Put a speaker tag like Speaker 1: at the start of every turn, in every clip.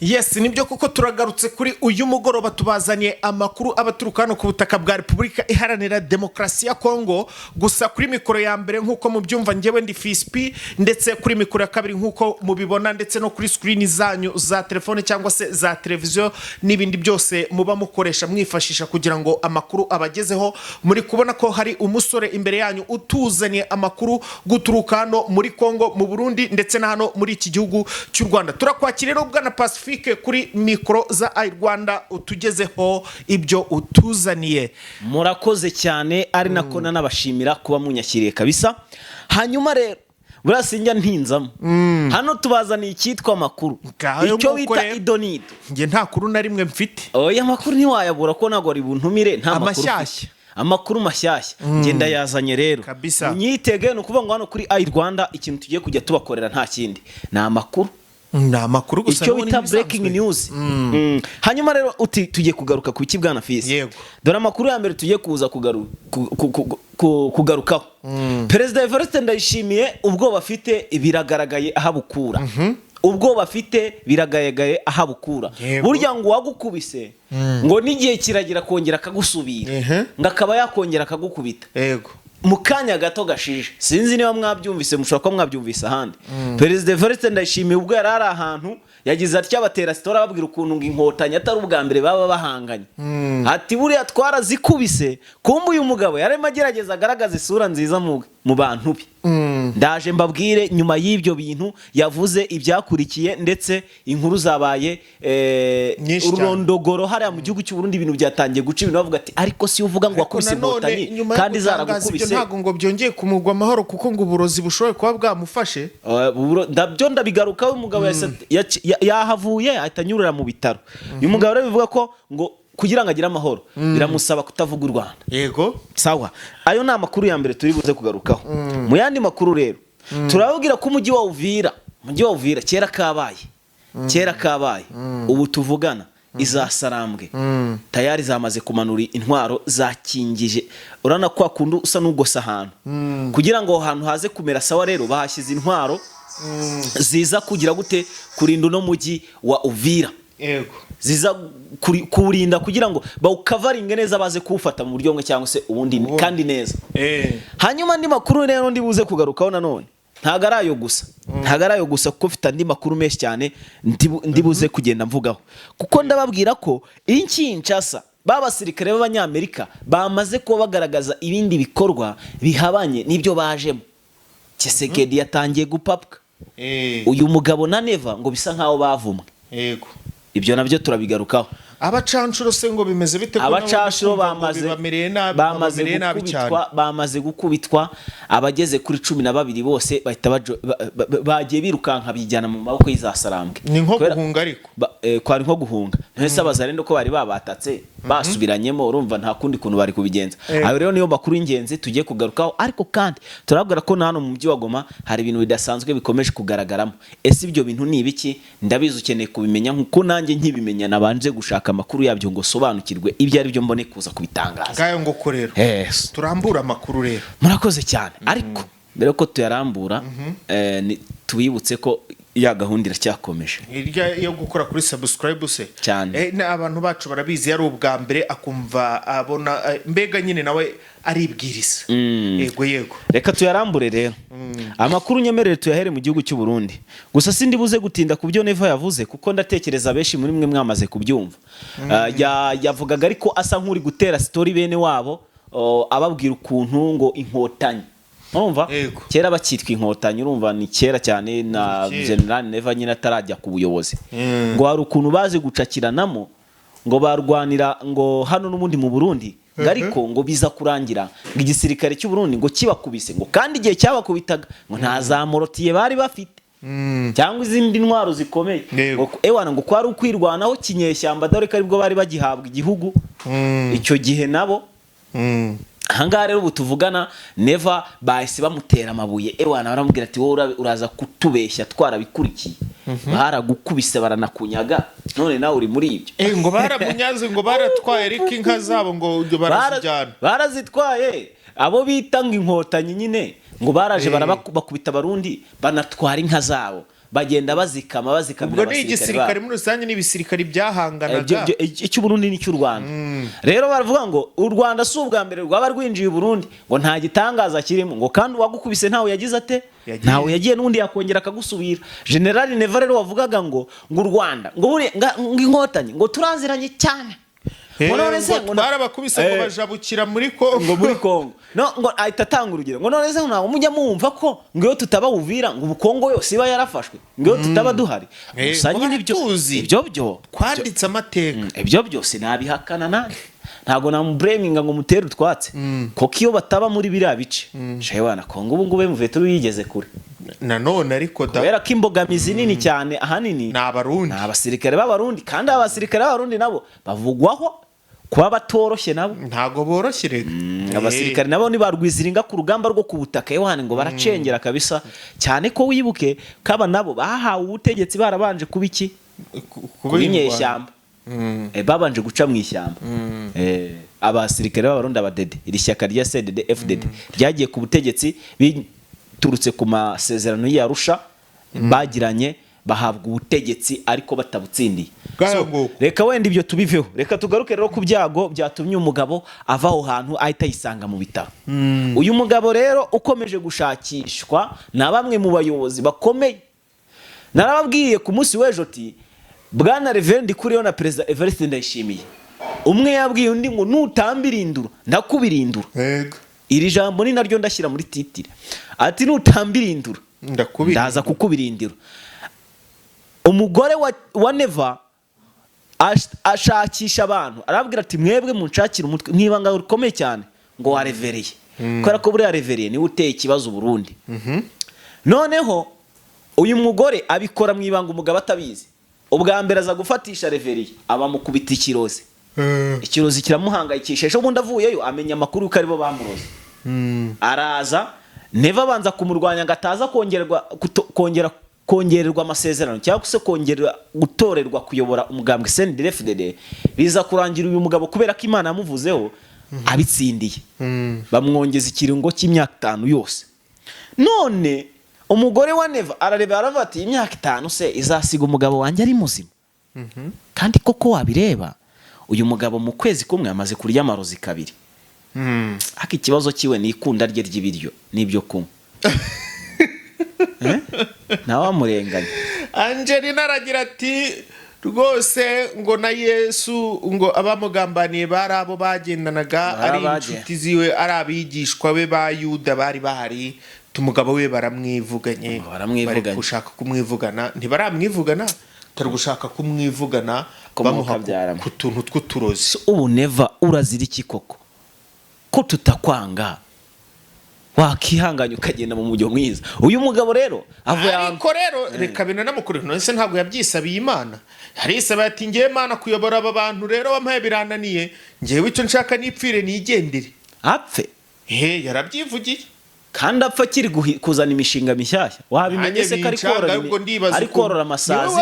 Speaker 1: Yes, nibyo kuko turagarutse kuri uyu mugoroba tubazaniye amakuru abaturuka hano ku butaka bwa Repubulika Iharanira Demokarasi ya Kongo. Gusa kuri mikoro ya mbere nkuko mubyumva njyewe ndi Fispi, ndetse kuri mikoro ya kabiri nkuko mubibona, ndetse no kuri screen zanyu za telefone cyangwa se za televiziyo n'ibindi byose muba mukoresha mwifashisha kugira ngo amakuru abagezeho. Muri kubona ko hari umusore imbere yanyu utuzaniye amakuru guturuka hano muri Kongo, mu Burundi ndetse na hano muri iki gihugu cy'u Rwanda. Turakwakira rero bwana Pacifique kuri mikoro za Rwanda utugezeho ibyo utuzaniye.
Speaker 2: Murakoze cyane, ari nako nanabashimira kuba munyakiriye kabisa. Hanyuma rero burasinjya ntinzamo hano tubazaniye icyitwa amakuru, icyo bita idonido.
Speaker 1: Nge nta kuru na rimwe mfite.
Speaker 2: Oya, amakuru ntiwayabura ko ntago ari buntumire, nta makuru
Speaker 1: mashyashya.
Speaker 2: Amakuru mashyashya ngenda yazanye rero
Speaker 1: kabisa.
Speaker 2: Nyitege no kuvuga ngo hano kuri Rwanda ikintu tugiye kujya tubakorera nta kindi ni amakuru.
Speaker 1: Na makuru gusa
Speaker 2: icyo bita breaking news. Hanyuma rero tugiye kugaruka ku iki bwana Fisi.
Speaker 1: Yego.
Speaker 2: Dore amakuru ya mbere tugiye kuza kugarukaho. Perezida Evariste Ndayishimiye ubwo bafite biragaragaye ahabukura. Ubwo bafite biragaragaye ahabukura. Burya ngo wagukubise ngo nigihe kiragira kongera akagusubira ngakaba yakongera akagukubita.
Speaker 1: Yego.
Speaker 2: Mukanya gato gashije, sinzi niba mwabyumvise, mushobora kuba mwabyumvise ahandi. Perezida Evariste Ndayishimiye ubwo yari ari ahantu yagize ati abatera sitora babwira ukuntu ngo inkotanyi atari ubwa mbere baba bahanganye. Ati buriya twarazikubise, kumbe uyu mugabo yarema agerageza agaragaza isura nziza mu bantu be. Ndaje mbabwire nyuma y'ibyo bintu yavuze ibyakurikiye, ndetse inkuru zabaye urondogoro hariya mu gihugu cy'u Burundi. Ibintu byatangiye guca ibintu bavuga ati ariko si uvuga ngo wakubise inkotanyi kandi zaragukubise.
Speaker 1: Ntago ngo byongeye kumugwa amahoro kuko ngo uburozi bushoboye kuba bwamufashe.
Speaker 2: Ndabyo ndabigarukaho. Umugabo yahavuye ahita anyurira mu bitaro. Uyu mugabo rero bivuga ko ngo kugira ngo agire amahoro biramusaba kutavuga u Rwanda.
Speaker 1: Yego.
Speaker 2: Sawa, ayo ni amakuru ya mbere turi buze kugarukaho. Mu yandi makuru rero turababwira ko umujyi wa Uvira kera kabaye ubu tuvugana izasarambwe tayari zamaze kumanura intwaro zakingije. Urana kwa kundu usa n'ugosa ahantu kugira ngo ahantu haze kumera sawa. Rero bahashyize intwaro ziza kugira gute kurinda no mujyi wa Uvira.
Speaker 1: Yego.
Speaker 2: Ziza kurinda kugira ngo bawukavaringe neza, baze kuwufata mu buryo bumwe cyangwa se ubundi kandi neza. Hanyuma andi makuru rero ndi buze kugarukaho nanone ntago arayo gusa kuko mfite andi makuru menshi cyane ndi buze kugenda mvugaho, kuko ndababwira ko Kinshasa babasirikare b'Abanyamerika bamaze kuba bagaragaza ibindi bikorwa bihabanye n'ibyo bajemo. Tshisekedi yatangiye gupapwa. Uyu mugabo na Neva ngo bisa nkaho bavumwe.
Speaker 1: Yego.
Speaker 2: Ibyo nabyo turabigarukaho.
Speaker 1: Abacanshuro se ngo bimeze bite?
Speaker 2: Abacanshuro bamaze gukubitwa abageze kuri 12 bose bahita bagiye birukanka bijyana mu maboko y'izasarambwe.
Speaker 1: Ni nko guhunga ariko
Speaker 2: kwari nko guhunga. Ntese abazarendo ko bari babatatse basubiranyemo, urumva nta kundi kuntu bari kubigenza. Ayo rero niyo makuru y'ingenzi tugiye kugarukaho, ariko kandi turabwira ko hano mu mujyi wa Goma hari ibintu bidasanzwe bikomeje kugaragaramo. Ese ibyo bintu ni ibiki? Ndabizi ukeneye kubimenya nkuko nanjye nkibimenya nabanje gushaka amakuru yabyo ngo sobanukirwe ibyo ari byo mbone kuza kubitangaza.
Speaker 1: Gayo ngo ko rero turambura amakuru rero.
Speaker 2: Murakoze cyane. Ariko mbere ko tuyarambura tubibutse ko ya gahunda iracyakomeje
Speaker 1: irya yo gukora kuri subscribe se
Speaker 2: cyane.
Speaker 1: Abantu bacu barabizi yari ubwa mbere akumva abona mbega nyine nawe aribwiriza. Yego.
Speaker 2: Reka tuyarambure rero. Amakuru nyemerere tuyahere mu gihugu cy'u Burundi. Gusa sindi buze gutinda ku byo Neva yavuze kuko ndatekereza benshi muri mwe mwamaze kubyumva. Yavugaga ariko asa nk'uri gutera story bene wabo, ababwira ukuntu ngo inkotanyi, urumva kera bakitwa inkotanyi, urumva ni kera cyane na General Neva nyine atarajya ku buyobozi. Ngo hari ukuntu baze gucakiranamo ngo barwanira ngo hano n'umundi mu Burundi, ariko ngo biza kurangira ngo igisirikare cy'u Burundi ngo kibakubise, ngo kandi igihe cyabakubitaga ngo nta zamorotiye bari bafite cyangwa izindi ntwaro zikomeye. Ngo kwari ukwirwanaho kinyeshyamba, dore ko aribwo bari bagihabwa igihugu icyo gihe nabo. Ahangaha rero ubu tuvugana Neva bahise bamutera amabuye. Baramubwira ati wowe uraza kutubeshya twarabikurikiye. Baragukubise baranakunyaga, none nawe uri muri ibyo.
Speaker 1: Ngo baramunyaze, ngo baratwaye ariko inka zabo ngo barazijyana.
Speaker 2: Barazitwaye abo bita ngo inkotanyi nyine, ngo baraje bakubita Abarundi banatwara inka zabo. bagenda bazikamira
Speaker 1: ubwo ni
Speaker 2: abasirikare
Speaker 1: igisirikare muri rusange n'ibisirikare byahanganaga
Speaker 2: icy'u Burundi n'icy'u Rwanda. Rero baravuga ngo u Rwanda si ubwa mbere rwaba rwinjiye i Burundi ngo nta gitangaza kirimo ngo kandi uwagukubise ntawe yagize ate ntawe yagiye n'undi yakongera akagusubira. General Neva rero wavugaga ngo u Rwanda ngo inkotanyi ngo turaziranye cyane
Speaker 1: ngo barabakubise ngo bajabukira muri Kongo
Speaker 2: ngo muri Kongo ngo ahita atanga urugero ngo none se ntabwo mujya mwumva ko ngo iyo tutaba Uvira ngo Kongo yose iba yarafashwe ngo iyo tutaba duhari gusa nyine ibyo
Speaker 1: twanditse amateka
Speaker 2: ibyo byose nabihakana nanjye ntabwo namubureminga ngo mutere utwatse kuko iyo bataba muri biriya bice shewana Kongo ubu ngubu Muvunyi yigeze kure
Speaker 1: nanone ariko
Speaker 2: kubera ko imbogamizi nini cyane ahanini
Speaker 1: ni abarundi
Speaker 2: ni abasirikare b'abarundi kandi abasirikare b'abarundi nabo bavugwaho kuba batoroshye nabo
Speaker 1: ntago boroshye rega
Speaker 2: abasirikare nabo ni barwiziringa ku rugamba rwo ku butaka yohane ngo baracengera kabisa cyane ko wibuke kaba nabo bahawe ubutegetsi barabanje kuba iki kubinyeshyamba babanje guca mu ishyamba abasirikare b'abarundi abadede iri shyaka rya CDD FDD ryagiye ku butegetsi biturutse ku masezerano y'Arusha bagiranye bahabwa ubutegetsi ariko batabutsindiye. Reka wenda ibyo tubiveho, reka tugaruke rero ku byago byatumye umugabo ava aho hantu ahita yisanga mu bitaro. Uyu mugabo rero ukomeje gushakishwa na bamwe mu bayobozi bakomeye. Narababwiye ku munsi w'ejo ati Bwana Reverend kuriyo na President Evariste Ndayishimiye umwe yabwiye undi ngo nutambirindura ndakubirindura. Iri jambo ni naryo ndashyira muri titire ati nutambirindura ndaza kukubirindira. Umugore wa Neva ashakisha abantu arabwira ati mwebwe munshakira umutwe mwibanga rukomeye cyane ngo warevereye kubera ko buriya revereye ni uteye ikibazo Burundi. Noneho uyu mugore abikora mwibanga umugabo atabizi ubwa mbere aza gufatisha revereye abamukubita ikirozi ikirozi kiramuhangayikisha ejo bundi avuyeyo amenya amakuru ko aribo bamuroze araza Neva abanza kumurwanya ngo ataza kongererwa amasezerano cyangwa se kongerera gutorerwa kuyobora umugambwe CNDD-FDD biza kurangira uyu mugabo kubera ko Imana yamuvuzeho abitsindiye bamwongeza ikiringo cy'imyaka 5 yose. None umugore wa Neva arareba aravuga ati imyaka 5 se izasiga umugabo wanjye ari muzima kandi koko wabireba uyu mugabo mu kwezi kumwe amaze kurya amarozi 2 aka ikibazo kiwe ni ikunda rye ry'ibiryo nibyo kumwe nawe amurenganya.
Speaker 1: Angelina aragira ati rwose ngo na Yesu ngo abamugambaniye bari abo bagendanaga ari inshuti ziwe ari abigishwa be ba Yuda bari bahari umugabo we baramwivuganye bari gushaka kumwivugana ntibaramwivugana tari gushaka kumwivugana bamuha ku tuntu tw'uturozi.
Speaker 2: Ubu Neva urazira iki koko ko tutakwanga wakihanganya ukagenda mu mujyo mwiza. Uyu mugabo rero avuye
Speaker 1: ariko rero reka bina namukuru none se ntabwo yabyisabiye Imana yarisaba ati ngiye Imana kuyobora aba bantu rero wampaye birananiye ngiye icyo nshaka nipfire nigendere
Speaker 2: apfe
Speaker 1: yarabyivugiye
Speaker 2: kandi apfa kiri kuzana imishinga mishyashya wabimenye se ari korora amasazi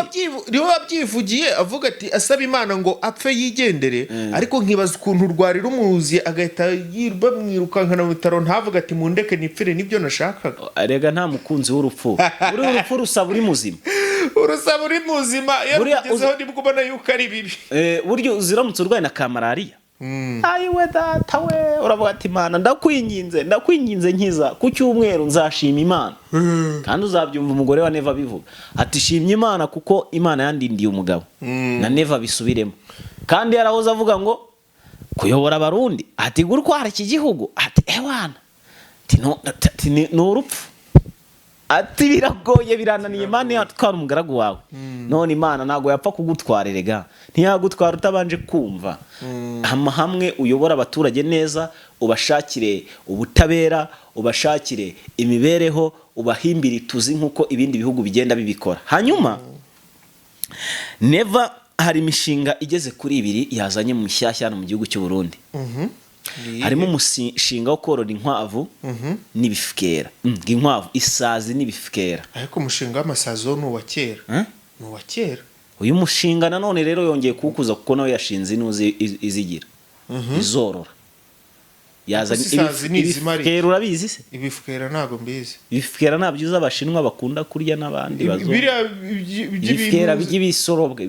Speaker 1: niwe wabyivugiye avuga ati asaba Imana ngo apfe yigendere ariko nkibaza ukuntu rwari rumuzi agahita yirba mwirukankana mu bitaro ntavuga ati mundeke nipfire nibyo nashakaga.
Speaker 2: Arega nta mukunzi w'urupfu uri urupfu rusaba uri muzima
Speaker 1: urusaba uri muzima yarugezeho nibwo ubona yuko ari bibi
Speaker 2: buryo uziramutse urwaye na kamalariya ayiwe data we uravuga ati Imana ndakwinginze nkiza ku cyumweru nzashima Imana kandi uzabyumva umugore wa Neva bivuga ati shimye Imana kuko Imana yandindiye umugabo na Neva bisubiremo kandi yarahoze avuga ngo kuyobora abarundi ati gurwara iki gihugu ati ewana ati no urupfu ati biragoye birananiye Imana yatwara umugaragu wawe none Imana nago yapfa kugutwarerega ntiyagutwara utabanje kumva hamwe uyobora abaturage neza ubashakire ubutabera ubashakire imibereho ubahimbira tuzi nkuko ibindi bihugu bigenda bibikora. Hanyuma Neva hari imishinga igeze kuri 2 yazanye mu mishyashya mu gihugu cy'u Burundi. Harimo umushinga wo korora inkwavu n'ibifukera inkwavu isazi n'ibifukera
Speaker 1: ariko umushinga w'amasazi wo nuwa kera
Speaker 2: uyu mushinga nanone rero yongeye kuwukuza kuko nawe yashinze inuzi izigira izorora yazanye
Speaker 1: isazi ni izimari.
Speaker 2: ibifukera urabizi se
Speaker 1: ibifukera ntago mbizi.
Speaker 2: ibifukera ntabyo uzi abashinwa bakunda kurya n'abandi bazo
Speaker 1: biriya
Speaker 2: ibifukera by'ibisorobwe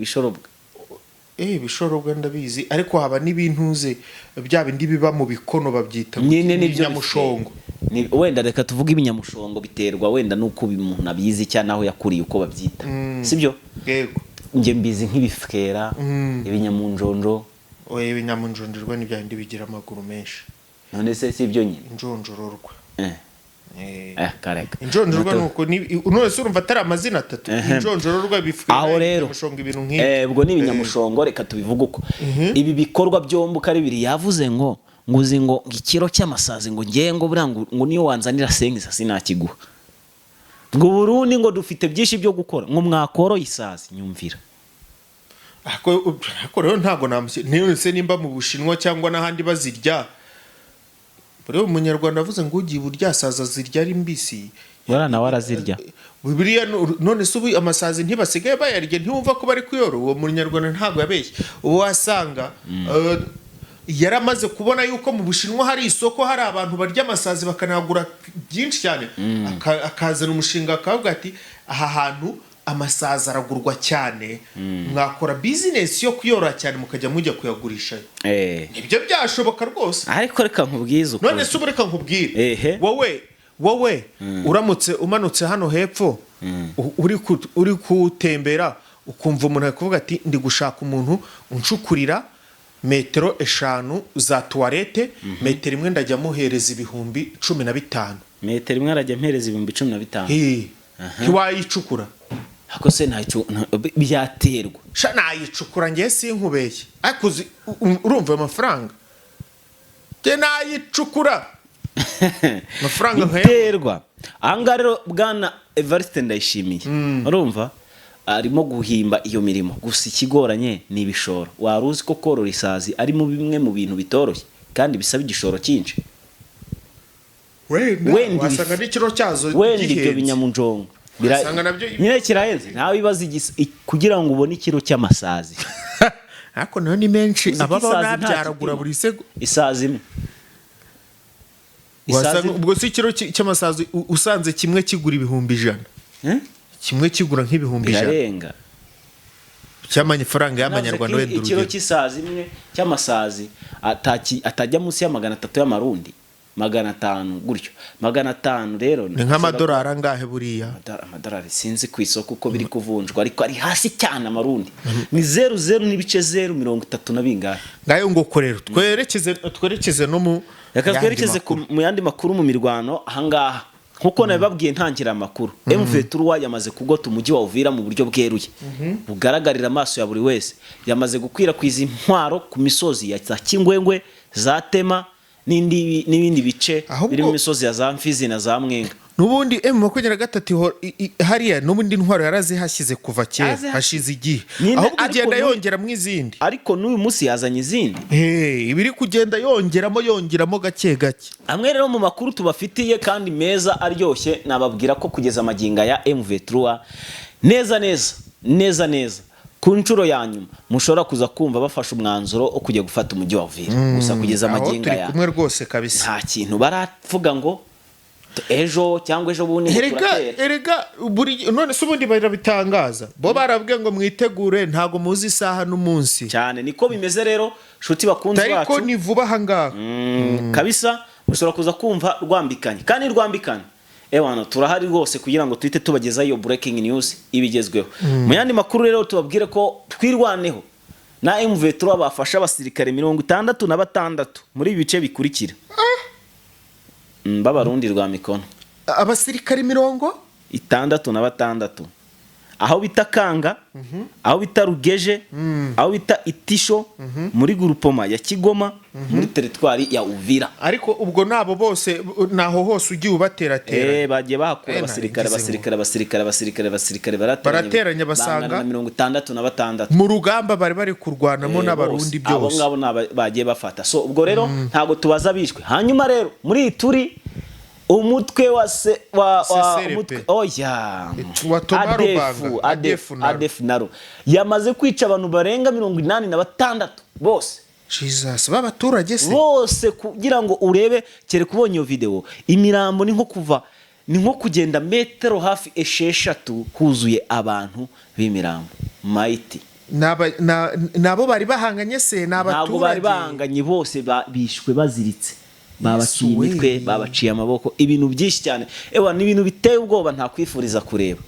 Speaker 1: ibishorobwa ndabizi ariko haba n'ibintuze bya bindi biba mu bikono babyita
Speaker 2: nyine nibyo
Speaker 1: nyamushongo.
Speaker 2: wenda reka tuvuge ibinyamushongo biterwa wenda nuko umuntu abizi cyane aho yakuriye uko babyita sibyo
Speaker 1: yego
Speaker 2: nge mbizi nk'ibifukera ibinyamunjonjo
Speaker 1: ibinyamunjonjorwa ni bya bindi bigira amaguru menshi
Speaker 2: none se sibyo nyine
Speaker 1: injonjororwa
Speaker 2: kareka
Speaker 1: injonjorwa nuko none se urumva atari amazina atatu injonjororwa bifukera
Speaker 2: aho rero
Speaker 1: mushongo ibintu nk'ibi
Speaker 2: ubwo ni ibinyamushongo reka tubivuge uko ibi bikorwa byombi uko ari bibiri yavuze ngo nguzi ngo ikiro cy'amasazi ngo ngiye ngo buriya ngo niyo wanzanira sengisa sinakiguha ngo Burundi ngo dufite byinshi byo gukora ngo mwakoroye isazi nyumvira
Speaker 1: ako rero ntago nse nimba mu Bushinwa cyangwa n'ahandi bazirya rero umunyarwanda avuze ngo ugiye burya saza zirya ari mbisi
Speaker 2: barana warazirya
Speaker 1: bibiriya none se ubu amasazi ntibasigaye bayarya ntiwumva ko bari kuyoro uwo munyarwanda ntago yabeshye ubu wasanga yaramaze kubona yuko mu Bushinwa hari isoko hari abantu barya amasazi bakanagura byinshi cyane akazana umushinga akavuga ati aha hantu amasazi aragurwa cyane mwakora business yo kuyorora cyane mukajya mujya kuyagurisha nibyo byashoboka rwose
Speaker 2: ariko reka nkubwize uko
Speaker 1: none se ubureka nkubwire wowe uramutse umanutse hano hepfo uri kutembera ukumva umuntu akuvuga ati ndi gushaka umuntu unshukurira metero 5 za toilette metero imwe ndajya muhereza 15,000
Speaker 2: metero imwe arajya mpereza 15,000
Speaker 1: ntiwayicukura
Speaker 2: ako se byaterwa
Speaker 1: sha nayicukura ngiye sinkubeye ariko urumva amafaranga je nayicukura amafaranga
Speaker 2: nkayaterwa anga rero bwana Evariste Ndayishimiye urumva arimo guhimba iyo mirimo gusa ikigoranye ni ibishoro waruzi ko korora isazi ari mu bimwe mu bintu bitoroshye kandi bisaba igishoro cyinshi
Speaker 1: wenda wasanga n'ikiro cyazo
Speaker 2: wenda ibyo binyamunjongo nyine kirahenze ntawe bibaza kugira ngo ubone ikiro cy'amasazi
Speaker 1: ariko nayo ni menshi ababa nabyaragura buri sego
Speaker 2: isazi imwe
Speaker 1: ubwo si ikiro cy'amasazi usanze kimwe kigura 100,000 kimwe kigura nk'ibihumbi 100 cy'amafaranga y'amanyarwanda wenda
Speaker 2: ikiro cy'isazi imwe cy'amasazi atajya munsi ya 300 y'amarundi 500 gutyo 500 rero
Speaker 1: ni nk'amadolari angahe buriya
Speaker 2: amadolari sinzi ku isoko uko biri kuvunjwa ariko ari hasi cyane amarundi ni 0.0 na bingahe
Speaker 1: ngayo ngo korero twerekeze no mu
Speaker 2: twerekeze mu yandi makuru mu mirwano ahangaha nkuko nabibabwiye ntangira amakuru M23 yamaze kugota umujyi wa Uvira mu buryo bweruye bugaragarira amaso ya buri wese yamaze gukwirakwiza intwaro ku misozi ya Kingwengwe za Tema n'ibindi bice biri mu misozi ya za Mfizi na za Mwenga
Speaker 1: nubundi M23 hariya nubundi ntwaro yarazihashyize kuva kera hashize igihe ahubwo kugenda yongera mu izindi
Speaker 2: ariko n'uyu munsi yazanye izindi
Speaker 1: ibiri kugenda yongeramo gake gake
Speaker 2: amwe rero mu makuru tubafitiye kandi meza aryoshye nababwira ko kugeza amaginga ya M23 neza ku nshuro ya nyuma mushobora kuza kumva bafashe umwanzuro wo kujya gufata umujyi wa Uvira gusa kugeza amaginga ya
Speaker 1: kumwe rwose kabisa
Speaker 2: nta kintu baravuga ngo ejo cyangwa ejo bundi
Speaker 1: erega none se ubundi barabitangaza bo barabwiye ngo mwitegure ntago muzi isaha n'umunsi
Speaker 2: cyane niko bimeze rero shuti bakunze bacu
Speaker 1: ariko ni vuba ahangaha
Speaker 2: kabisa mushobora kuza kumva rwambikanye kandi rwambikanye ewana turahari rwose kugira ngo tuhite tubageza iyo breaking news ibigezweho mu yandi makuru rero tubabwire ko twirwaneho na M23 bafasha abasirikare 66 muri ibi bice bikurikira b'abarundi rwa mikono
Speaker 1: abasirikare
Speaker 2: 66 aho bita Kanga aho bita Rugeje aho bita Itisho muri groupement ya Kigoma muri territoire ya Uvira
Speaker 1: ariko ubwo nabo bose naho hose ugiye ubateratera
Speaker 2: bagiye bahakura abasirikare barateranya
Speaker 1: basanga
Speaker 2: 66
Speaker 1: mu rugamba bari kurwanamo n'abarundi byose
Speaker 2: abo ngabo bagiye bafata so ubwo rero ntago tubaza bishwe hanyuma rero muri turi umutwe wa ADF naro yamaze kwica abantu barenga 86 bose
Speaker 1: Jesus b'abaturage se
Speaker 2: bose kugira ngo urebe kereka ubonye iyo video imirambo ni nko kugenda metero hafi 6 huzuye abantu b'imirambo mayiti.
Speaker 1: nabo bari bahanganye se n'abaturage
Speaker 2: ntabwo bari bahanganye bose bishwe baziritse babaciye imitwe babaciye amaboko ibintu byinshi cyane ni ibintu biteye ubwoba nta kwifuriza kureba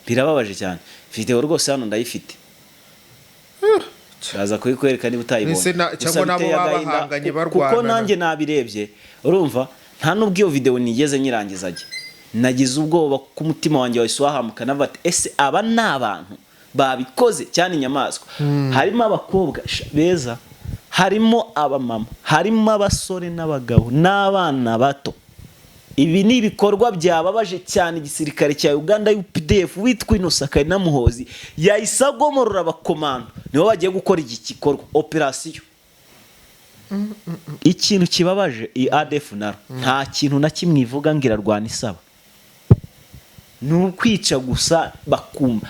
Speaker 2: birababaje cyane video rwose hano ndayifite Shaza kuyikwereka niba utayibonye
Speaker 1: cyangwa nabo babahanganye barwana
Speaker 2: kuko nanjye nabirebye urumva nta nubwo iyo video nigeze nyirangizage nagize ubwoba ku mutima wanjye wahise wahamuka navate ese aba ni abantu babikoze cyane inyamaswa harimo abakobwa beza harimo abamama harimo abasore n'abagabo n'abana bato. Ibi ni ibikorwa byababaje cyane igisirikare cya Uganda UPDF witwa Innocent Kayina Muhozi yayisagomorora abakomando nibo bagiye gukora iki gikorwa operation. Ikintu kibabaje i ADF naro nta kintu na kimwe ivuga ngira rwana isaba n'ukwica gusa bakumva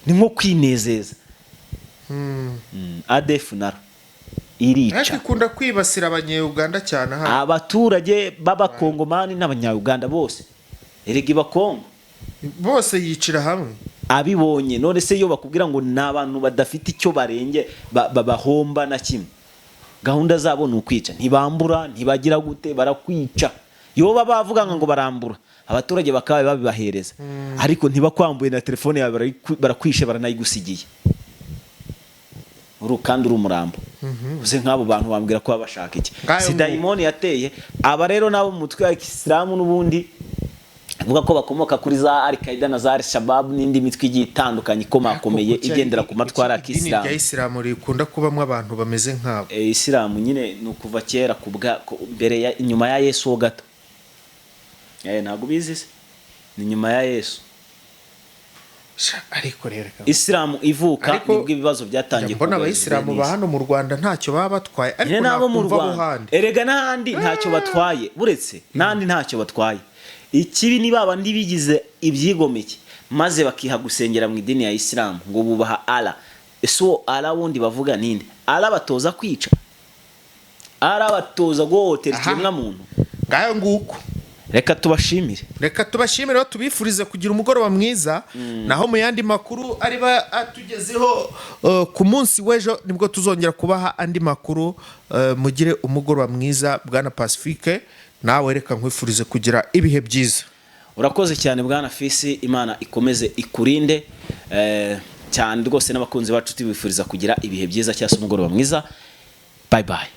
Speaker 2: ni nko kwinezeza. ADF naro irica
Speaker 1: ariko ikunda kwibasira abanye-Uganda cyane hano
Speaker 2: abaturage b'abakongomani n'abanya-Uganda bose erega bakongo
Speaker 1: bose yicira hamwe
Speaker 2: abibonye none se yo bakubwira ngo nabantu badafite icyo barenge babahomba na kimwe gahunda zabo n'ukwica ntibambura ntibagira gute barakwica yo bavuga ngo barambura abaturage bakabaye babibahereza ariko ntibakwambuye na telefone yawe barakwishe baranayigusigiye urukandi umurambo uze nk'abo bantu bambwira ko babashaka iki si daimoni yateye aba rero nabo mu mutwe wa Isilamu n'ubundi avuga ko bakomoka kuri za Al-Qaeda na za Al-Shabaab n'indi mitwe igiye itandukanye ikomakomeye igendera ku matwara ya Isilamu.
Speaker 1: Isilamu rikunda kubamwe abantu bameze nk'abo
Speaker 2: Isilamu nyine ni ukuva kera mbere ya inyuma ya Yesu ho gato ntabwo bizi ni nyuma ya Yesu
Speaker 1: ariko rero
Speaker 2: Isilamu ivuka nibwo ibibazo byatangiye
Speaker 1: mbona abayisilamu ba hano mu Rwanda ntacyo baba batwaye
Speaker 2: ariko nabo mu Rwanda erega n'ahandi ntacyo batwaye buretse n'ahandi ntacyo batwaye ikibi ni babandi bigize ibyigomeke maze bakiha gusengera mu idini ya Isilamu ngo bubaha Allah eso Allah wundi bavuga ninde Allah batoza kwica Allah batoza guhotera ikiremwa muntu
Speaker 1: ngayo nguko
Speaker 2: reka tubashimire tubifurize kugira umugoroba mwiza naho mu yandi makuru ariba atugezeho ku munsi w'ejo nibwo tuzongera kubaha andi makuru mugire umugoroba mwiza bwana Pacifique nawe reka nkwifurize kugira ibihe byiza. Urakoze cyane bwana Fisi Imana ikomeze ikurinde cyane rwose n'abakunzi bacu tubifuriza kugira ibihe byiza cyase umugoroba mwiza bye bye.